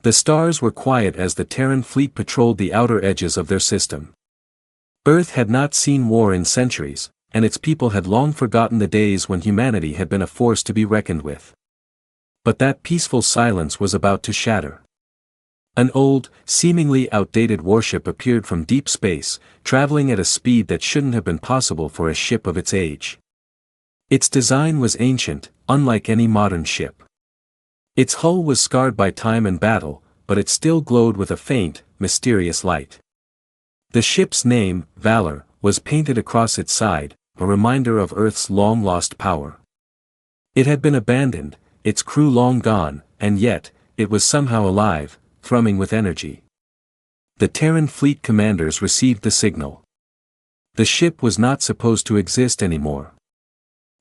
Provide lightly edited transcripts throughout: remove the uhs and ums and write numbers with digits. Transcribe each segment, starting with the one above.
The stars were quiet as the Terran fleet patrolled the outer edges of their system. Earth had not seen war in centuries, and its people had long forgotten the days when humanity had been a force to be reckoned with. But that peaceful silence was about to shatter. An old, seemingly outdated warship appeared from deep space, traveling at a speed that shouldn't have been possible for a ship of its age. Its design was ancient, unlike any modern ship. Its hull was scarred by time and battle, but it still glowed with a faint, mysterious light. The ship's name, Valor, was painted across its side, a reminder of Earth's long-lost power. It had been abandoned, its crew long gone, and yet, it was somehow alive, thrumming with energy. The Terran fleet commanders received the signal. The ship was not supposed to exist anymore.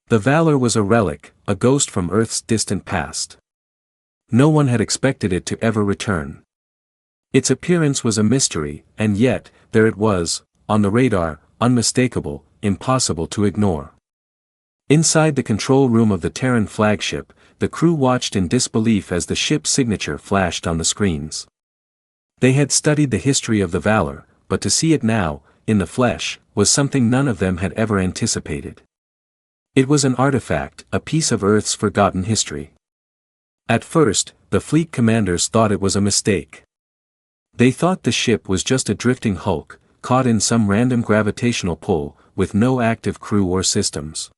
The Valor was a relic, a ghost from Earth's distant past. No one had expected it to ever return. Its appearance was a mystery, and yet, there it was, on the radar, unmistakable, impossible to ignore. Inside the control room of the Terran flagship, the crew watched in disbelief as the ship's signature flashed on the screens. They had studied the history of the Valor, but to see it now, in the flesh, was something none of them had ever anticipated. It was an artifact, a piece of Earth's forgotten history. At first, the fleet commanders thought it was a mistake. They thought the ship was just a drifting hulk, caught in some random gravitational pull, with no active crew or systems.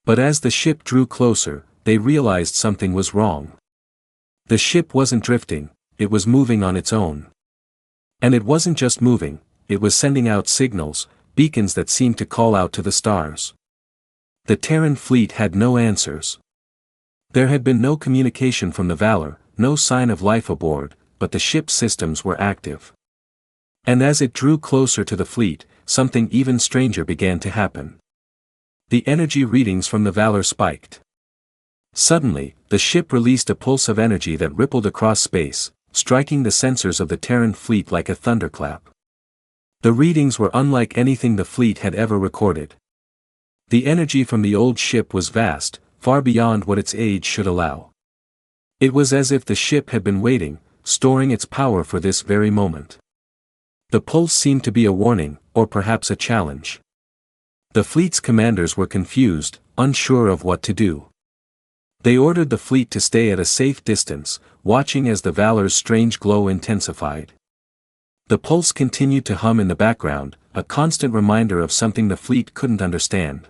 But as the ship drew closer, they realized something was wrong. The ship wasn't drifting, it was moving on its own. And it wasn't just moving, it was sending out signals, beacons that seemed to call out to the stars. The Terran fleet had no answers. There had been no communication from the Valor, no sign of life aboard, but the ship's systems were active. And as it drew closer to the fleet, something even stranger began to happen. The energy readings from the Valor spiked. Suddenly, the ship released a pulse of energy that rippled across space, striking the sensors of the Terran fleet like a thunderclap. The readings were unlike anything the fleet had ever recorded. The energy from the old ship was vast, far beyond what its age should allow. It was as if the ship had been waiting, storing its power for this very moment. The pulse seemed to be a warning, or perhaps a challenge. The fleet's commanders were confused, unsure of what to do. They ordered the fleet to stay at a safe distance, watching as the Valor's strange glow intensified. The pulse continued to hum in the background, a constant reminder of something the fleet couldn't understand.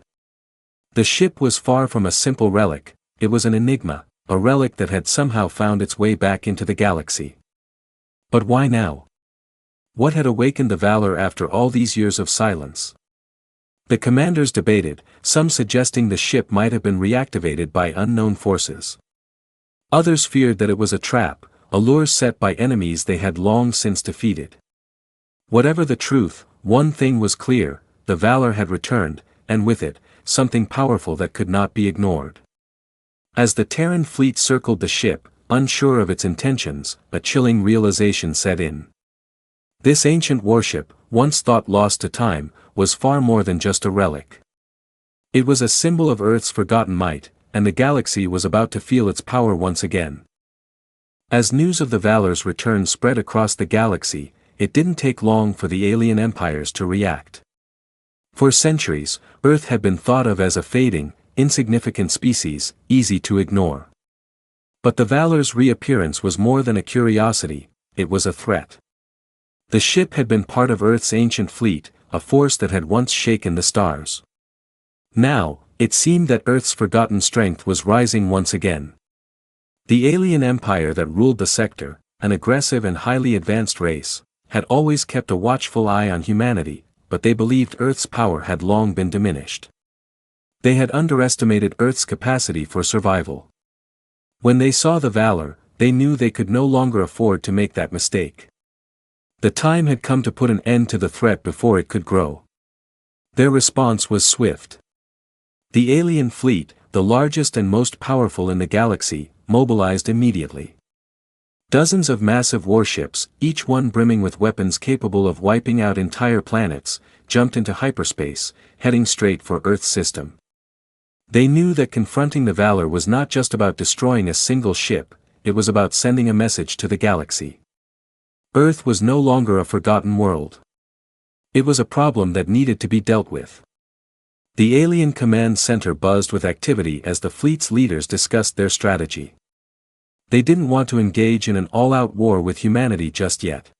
The ship was far from a simple relic, it was an enigma, a relic that had somehow found its way back into the galaxy. But why now? What had awakened the Valor after all these years of silence? The commanders debated, some suggesting the ship might have been reactivated by unknown forces. Others feared that it was a trap, a lure set by enemies they had long since defeated. Whatever the truth, one thing was clear, the Valor had returned, and with it, something powerful that could not be ignored. As the Terran fleet circled the ship, unsure of its intentions, a chilling realization set in. This ancient warship, once thought lost to time, was far more than just a relic. It was a symbol of Earth's forgotten might, and the galaxy was about to feel its power once again. As news of the Valor's return spread across the galaxy, it didn't take long for the alien empires to react. For centuries, Earth had been thought of as a fading, insignificant species, easy to ignore. But the Valor's reappearance was more than a curiosity, it was a threat. The ship had been part of Earth's ancient fleet, a force that had once shaken the stars. Now, it seemed that Earth's forgotten strength was rising once again. The alien empire that ruled the sector, an aggressive and highly advanced race, had always kept a watchful eye on humanity, but they believed Earth's power had long been diminished. They had underestimated Earth's capacity for survival. When they saw the Valor, they knew they could no longer afford to make that mistake. The time had come to put an end to the threat before it could grow. Their response was swift. The alien fleet, the largest and most powerful in the galaxy, mobilized immediately. Dozens of massive warships, each one brimming with weapons capable of wiping out entire planets, jumped into hyperspace, heading straight for Earth's system. They knew that confronting the Valor was not just about destroying a single ship, it was about sending a message to the galaxy. Earth was no longer a forgotten world. It was a problem that needed to be dealt with. The alien command center buzzed with activity as the fleet's leaders discussed their strategy. They didn't want to engage in an all-out war with humanity just yet.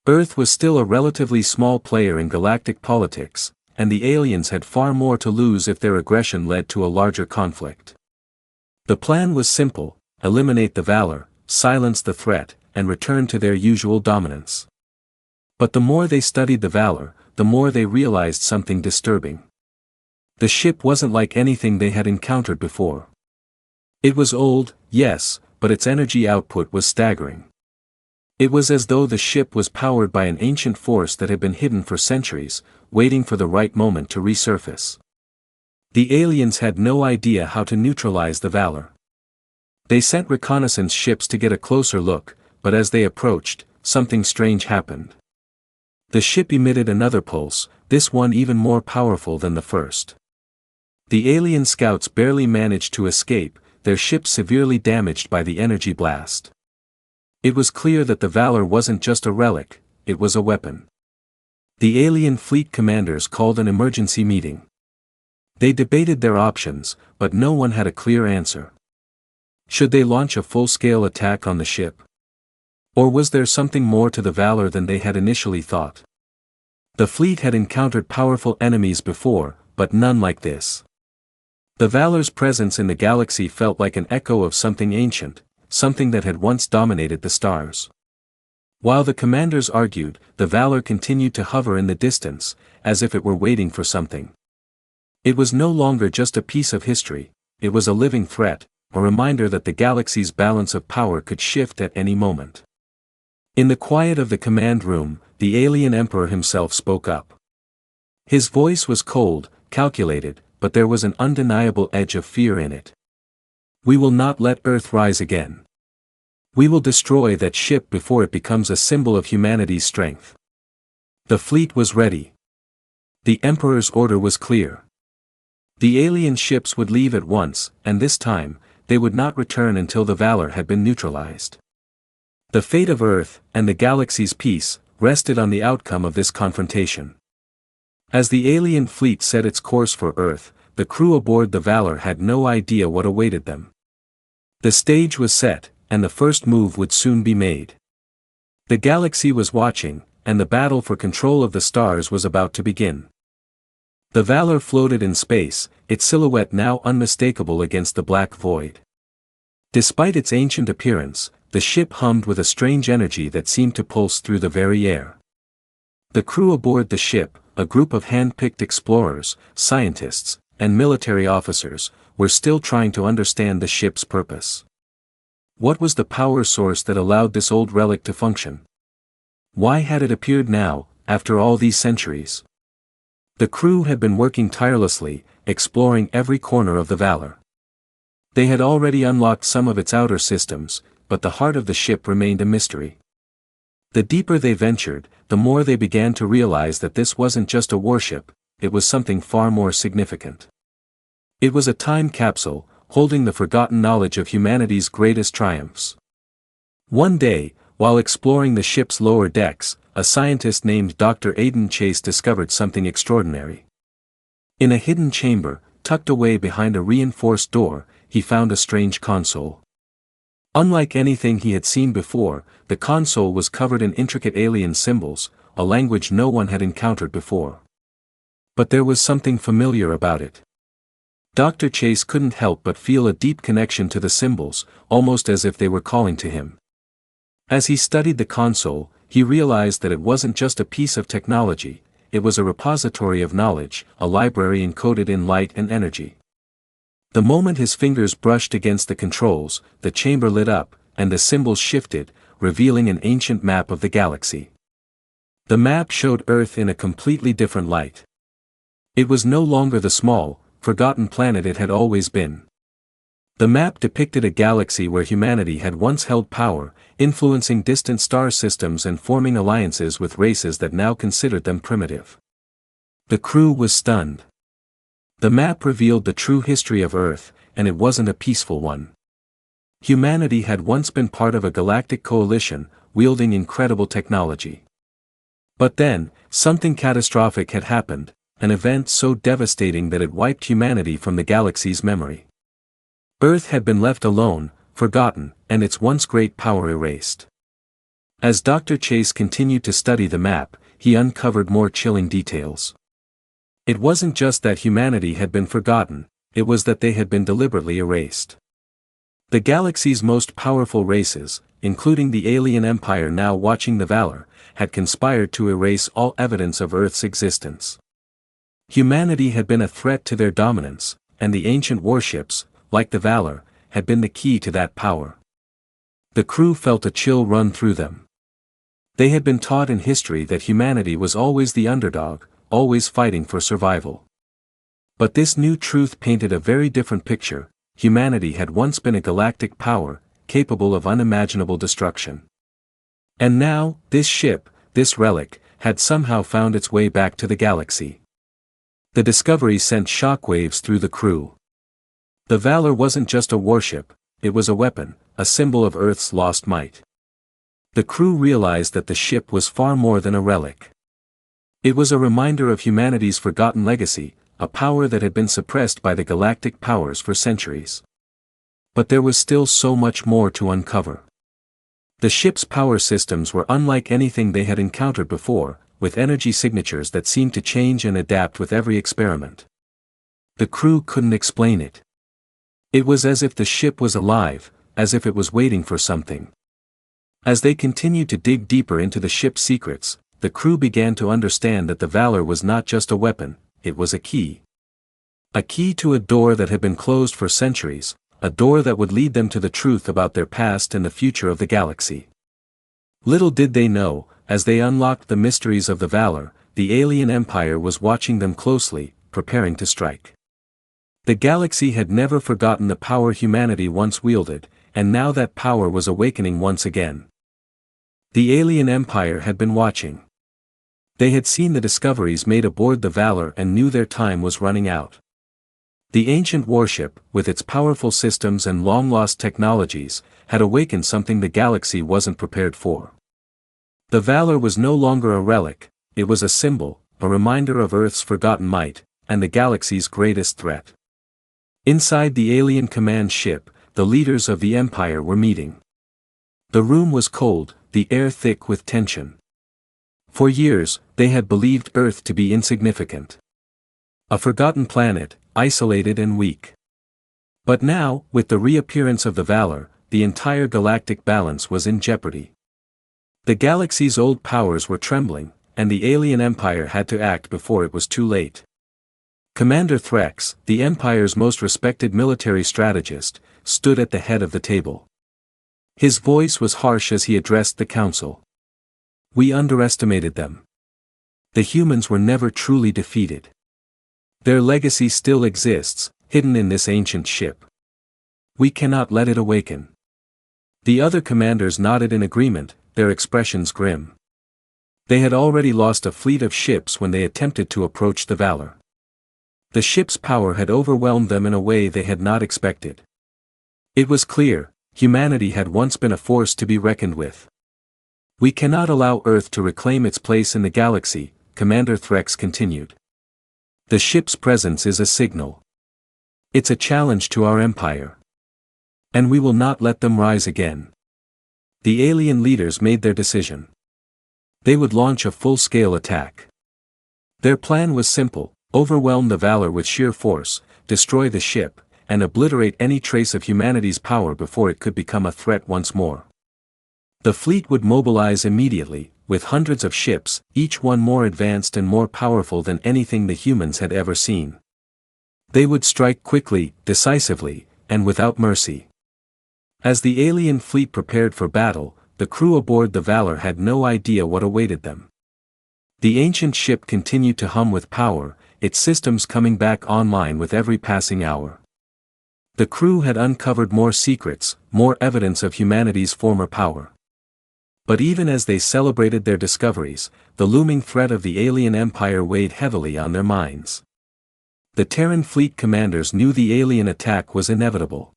Earth was still a relatively small player in galactic politics, and the aliens had far more to lose if their aggression led to a larger conflict. The plan was simple: eliminate the Valor, silence the threat, and return to their usual dominance. But the more they studied the Valor, the more they realized something disturbing. The ship wasn't like anything they had encountered before. It was old, yes, but its energy output was staggering. It was as though the ship was powered by an ancient force that had been hidden for centuries, waiting for the right moment to resurface. The aliens had no idea how to neutralize the Valor. They sent reconnaissance ships to get a closer look, but as they approached, something strange happened. The ship emitted another pulse, this one even more powerful than the first. The alien scouts barely managed to escape, their ship severely damaged by the energy blast. It was clear that the Valor wasn't just a relic, it was a weapon. The alien fleet commanders called an emergency meeting. They debated their options, but no one had a clear answer. Should they launch a full-scale attack on the ship? Or was there something more to the Valor than they had initially thought? The fleet had encountered powerful enemies before, but none like this. The Valor's presence in the galaxy felt like an echo of something ancient, something that had once dominated the stars. While the commanders argued, the Valor continued to hover in the distance, as if it were waiting for something. It was no longer just a piece of history, it was a living threat, a reminder that the galaxy's balance of power could shift at any moment. In the quiet of the command room, the alien emperor himself spoke up. His voice was cold, calculated, but there was an undeniable edge of fear in it. We will not let Earth rise again. We will destroy that ship before it becomes a symbol of humanity's strength. The fleet was ready. The Emperor's order was clear. The alien ships would leave at once, and this time, they would not return until the Valor had been neutralized. The fate of Earth, and the galaxy's peace, rested on the outcome of this confrontation. As the alien fleet set its course for Earth, the crew aboard the Valor had no idea what awaited them. The stage was set, and the first move would soon be made. The galaxy was watching, and the battle for control of the stars was about to begin. The Valor floated in space, its silhouette now unmistakable against the black void. Despite its ancient appearance, the ship hummed with a strange energy that seemed to pulse through the very air. The crew aboard the ship, a group of hand-picked explorers, scientists, and military officers, were still trying to understand the ship's purpose. What was the power source that allowed this old relic to function? Why had it appeared now, after all these centuries? The crew had been working tirelessly, exploring every corner of the Valor. They had already unlocked some of its outer systems, but the heart of the ship remained a mystery. The deeper they ventured, the more they began to realize that this wasn't just a warship, it was something far more significant. It was a time capsule, holding the forgotten knowledge of humanity's greatest triumphs. One day, while exploring the ship's lower decks, a scientist named Dr. Aidan Chase discovered something extraordinary. In a hidden chamber, tucked away behind a reinforced door, he found a strange console. Unlike anything he had seen before, the console was covered in intricate alien symbols, a language no one had encountered before. But there was something familiar about it. Dr. Chase couldn't help but feel a deep connection to the symbols, almost as if they were calling to him. As he studied the console, he realized that it wasn't just a piece of technology, it was a repository of knowledge, a library encoded in light and energy. The moment his fingers brushed against the controls, the chamber lit up, and the symbols shifted, revealing an ancient map of the galaxy. The map showed Earth in a completely different light. It was no longer the small, forgotten planet it had always been. The map depicted a galaxy where humanity had once held power, influencing distant star systems and forming alliances with races that now considered them primitive. The crew was stunned. The map revealed the true history of Earth, and it wasn't a peaceful one. Humanity had once been part of a galactic coalition, wielding incredible technology. But then, something catastrophic had happened, an event so devastating that it wiped humanity from the galaxy's memory. Earth had been left alone, forgotten, and its once great power erased. As Dr. Chase continued to study the map, he uncovered more chilling details. It wasn't just that humanity had been forgotten, it was that they had been deliberately erased. The galaxy's most powerful races, including the alien empire now watching the Valor, had conspired to erase all evidence of Earth's existence. Humanity had been a threat to their dominance, and the ancient warships, like the Valor, had been the key to that power. The crew felt a chill run through them. They had been taught in history that humanity was always the underdog, always fighting for survival. But this new truth painted a very different picture. Humanity had once been a galactic power, capable of unimaginable destruction. And now, this ship, this relic, had somehow found its way back to the galaxy. The discovery sent shockwaves through the crew. The Valor wasn't just a warship, it was a weapon, a symbol of Earth's lost might. The crew realized that the ship was far more than a relic. It was a reminder of humanity's forgotten legacy, a power that had been suppressed by the galactic powers for centuries. But there was still so much more to uncover. The ship's power systems were unlike anything they had encountered before, with energy signatures that seemed to change and adapt with every experiment. The crew couldn't explain it. It was as if the ship was alive, as if it was waiting for something. As they continued to dig deeper into the ship's secrets, the crew began to understand that the Valor was not just a weapon, it was a key. A key to a door that had been closed for centuries, a door that would lead them to the truth about their past and the future of the galaxy. Little did they know, as they unlocked the mysteries of the Valor, the alien empire was watching them closely, preparing to strike. The galaxy had never forgotten the power humanity once wielded, and now that power was awakening once again. The alien empire had been watching. They had seen the discoveries made aboard the Valor and knew their time was running out. The ancient warship, with its powerful systems and long-lost technologies, had awakened something the galaxy wasn't prepared for. The Valor was no longer a relic, it was a symbol, a reminder of Earth's forgotten might, and the galaxy's greatest threat. Inside the alien command ship, the leaders of the Empire were meeting. The room was cold, the air thick with tension. For years, they had believed Earth to be insignificant. A forgotten planet, isolated and weak. But now, with the reappearance of the Valor, the entire galactic balance was in jeopardy. The galaxy's old powers were trembling, and the alien empire had to act before it was too late. Commander Threx, the Empire's most respected military strategist, stood at the head of the table. His voice was harsh as he addressed the council. We underestimated them. The humans were never truly defeated. Their legacy still exists, hidden in this ancient ship. We cannot let it awaken. The other commanders nodded in agreement, their expressions grim. They had already lost a fleet of ships when they attempted to approach the Valor. The ship's power had overwhelmed them in a way they had not expected. It was clear, humanity had once been a force to be reckoned with. We cannot allow Earth to reclaim its place in the galaxy, Commander Threx continued. The ship's presence is a signal. It's a challenge to our empire. And we will not let them rise again. The alien leaders made their decision. They would launch a full-scale attack. Their plan was simple: overwhelm the Valor with sheer force, destroy the ship, and obliterate any trace of humanity's power before it could become a threat once more. The fleet would mobilize immediately, with hundreds of ships, each one more advanced and more powerful than anything the humans had ever seen. They would strike quickly, decisively, and without mercy. As the alien fleet prepared for battle, the crew aboard the Valor had no idea what awaited them. The ancient ship continued to hum with power, its systems coming back online with every passing hour. The crew had uncovered more secrets, more evidence of humanity's former power. But even as they celebrated their discoveries, the looming threat of the alien empire weighed heavily on their minds. The Terran fleet commanders knew the alien attack was inevitable.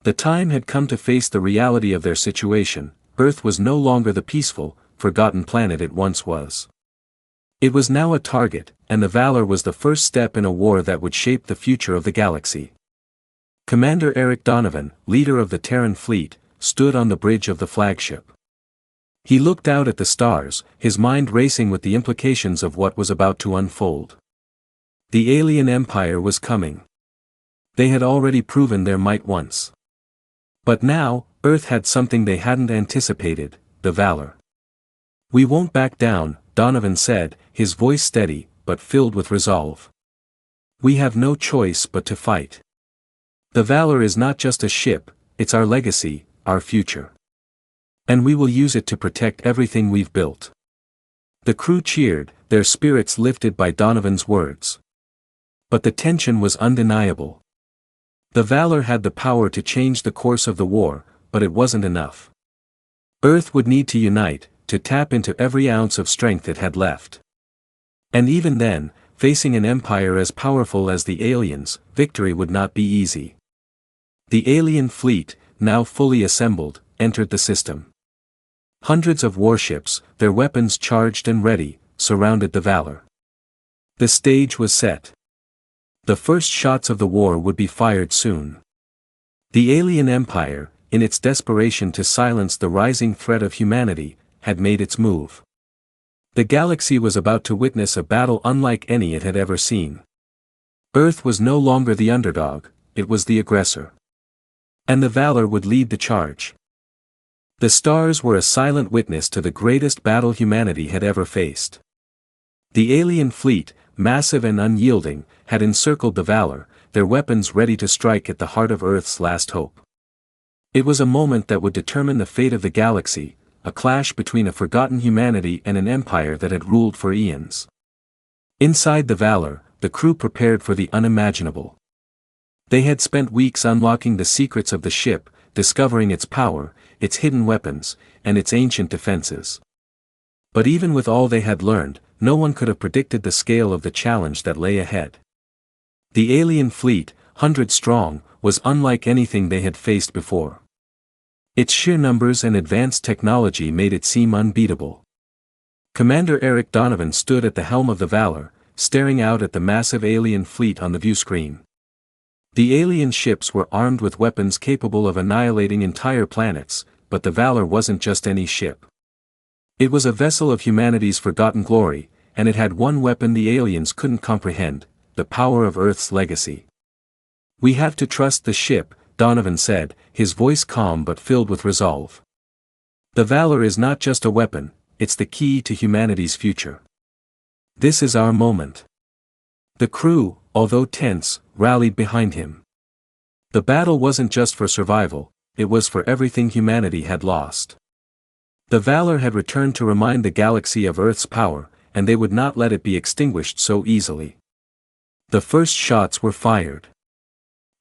The time had come to face the reality of their situation. Earth was no longer the peaceful, forgotten planet it once was. It was now a target, and the Valor was the first step in a war that would shape the future of the galaxy. Commander Eric Donovan, leader of the Terran fleet, stood on the bridge of the flagship. He looked out at the stars, his mind racing with the implications of what was about to unfold. The alien empire was coming. They had already proven their might once. But now, Earth had something they hadn't anticipated, the Valor. "We won't back down," Donovan said, his voice steady, but filled with resolve. "We have no choice but to fight. The Valor is not just a ship, it's our legacy, our future. And we will use it to protect everything we've built." The crew cheered, their spirits lifted by Donovan's words. But the tension was undeniable. The Valor had the power to change the course of the war, but it wasn't enough. Earth would need to unite, to tap into every ounce of strength it had left. And even then, facing an empire as powerful as the aliens, victory would not be easy. The alien fleet, now fully assembled, entered the system. Hundreds of warships, their weapons charged and ready, surrounded the Valor. The stage was set. The first shots of the war would be fired soon. The alien empire, in its desperation to silence the rising threat of humanity, had made its move. The galaxy was about to witness a battle unlike any it had ever seen. Earth was no longer the underdog, it was the aggressor. And the Valor would lead the charge. The stars were a silent witness to the greatest battle humanity had ever faced. The alien fleet, massive and unyielding, had encircled the Valor, their weapons ready to strike at the heart of Earth's last hope. It was a moment that would determine the fate of the galaxy, a clash between a forgotten humanity and an empire that had ruled for eons. Inside the Valor, the crew prepared for the unimaginable. They had spent weeks unlocking the secrets of the ship, discovering its power, its hidden weapons, and its ancient defenses. But even with all they had learned, no one could have predicted the scale of the challenge that lay ahead. The alien fleet, hundreds strong, was unlike anything they had faced before. Its sheer numbers and advanced technology made it seem unbeatable. Commander Eric Donovan stood at the helm of the Valor, staring out at the massive alien fleet on the viewscreen. The alien ships were armed with weapons capable of annihilating entire planets, but the Valor wasn't just any ship. It was a vessel of humanity's forgotten glory, and it had one weapon the aliens couldn't comprehend: the power of Earth's legacy. "We have to trust the ship," Donovan said, his voice calm but filled with resolve. "The Valor is not just a weapon, it's the key to humanity's future. This is our moment." The crew, although tense, rallied behind him. The battle wasn't just for survival, it was for everything humanity had lost. The Valor had returned to remind the galaxy of Earth's power, and they would not let it be extinguished so easily. The first shots were fired.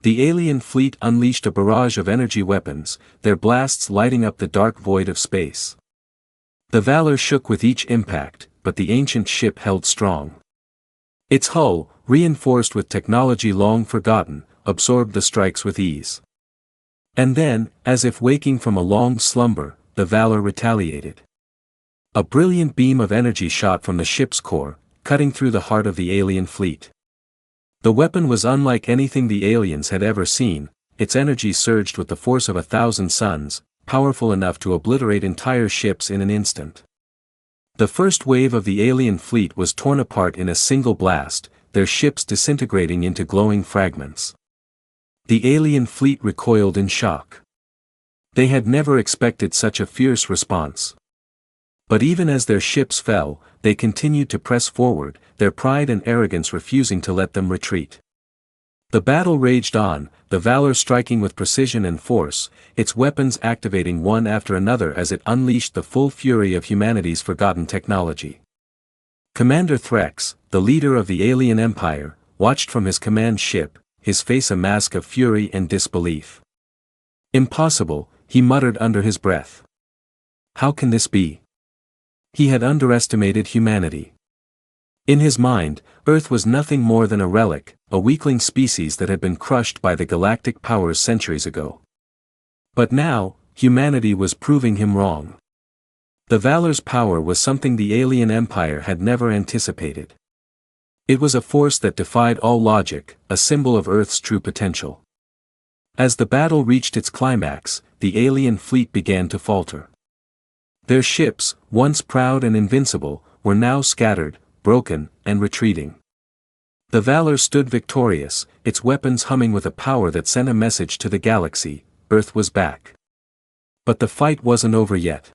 The alien fleet unleashed a barrage of energy weapons, their blasts lighting up the dark void of space. The Valor shook with each impact, but the ancient ship held strong. Its hull, reinforced with technology long forgotten, absorbed the strikes with ease. And then, as if waking from a long slumber, the Valor retaliated. A brilliant beam of energy shot from the ship's core, cutting through the heart of the alien fleet. The weapon was unlike anything the aliens had ever seen, its energy surged with the force of 1,000 suns, powerful enough to obliterate entire ships in an instant. The first wave of the alien fleet was torn apart in a single blast, their ships disintegrating into glowing fragments. The alien fleet recoiled in shock. They had never expected such a fierce response. But even as their ships fell, they continued to press forward, their pride and arrogance refusing to let them retreat. The battle raged on, the Valor striking with precision and force, its weapons activating one after another as it unleashed the full fury of humanity's forgotten technology. Commander Threx, the leader of the alien empire, watched from his command ship, his face a mask of fury and disbelief. "Impossible," he muttered under his breath. "How can this be?" He had underestimated humanity. In his mind, Earth was nothing more than a relic, a weakling species that had been crushed by the galactic powers centuries ago. But now, humanity was proving him wrong. The Valor's power was something the alien empire had never anticipated. It was a force that defied all logic, a symbol of Earth's true potential. As the battle reached its climax, the alien fleet began to falter. Their ships, once proud and invincible, were now scattered, broken, and retreating. The Valor stood victorious, its weapons humming with a power that sent a message to the galaxy: Earth was back. But the fight wasn't over yet.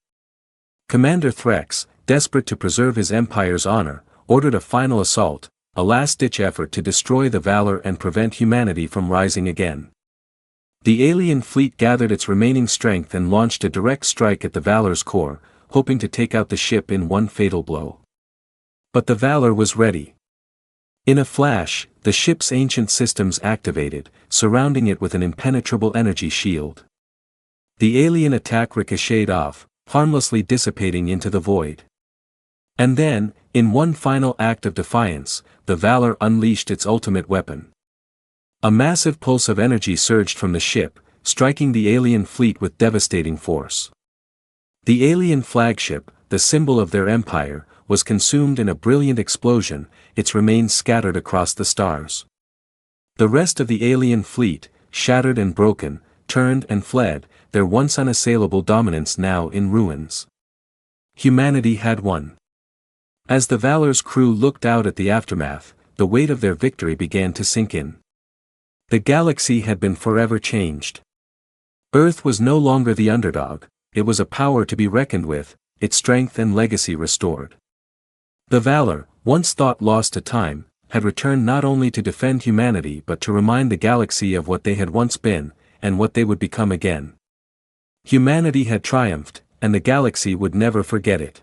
Commander Threx, desperate to preserve his empire's honor, ordered a final assault, a last-ditch effort to destroy the Valor and prevent humanity from rising again. The alien fleet gathered its remaining strength and launched a direct strike at the Valor's core, hoping to take out the ship in one fatal blow. But the Valor was ready. In a flash, the ship's ancient systems activated, surrounding it with an impenetrable energy shield. The alien attack ricocheted off, harmlessly dissipating into the void. And then, in one final act of defiance, the Valor unleashed its ultimate weapon. A massive pulse of energy surged from the ship, striking the alien fleet with devastating force. The alien flagship, the symbol of their empire, was consumed in a brilliant explosion, its remains scattered across the stars. The rest of the alien fleet, shattered and broken, turned and fled, their once unassailable dominance now in ruins. Humanity had won. As the Valor's crew looked out at the aftermath, the weight of their victory began to sink in. The galaxy had been forever changed. Earth was no longer the underdog, it was a power to be reckoned with, its strength and legacy restored. The Valor, once thought lost to time, had returned not only to defend humanity but to remind the galaxy of what they had once been, and what they would become again. Humanity had triumphed, and the galaxy would never forget it.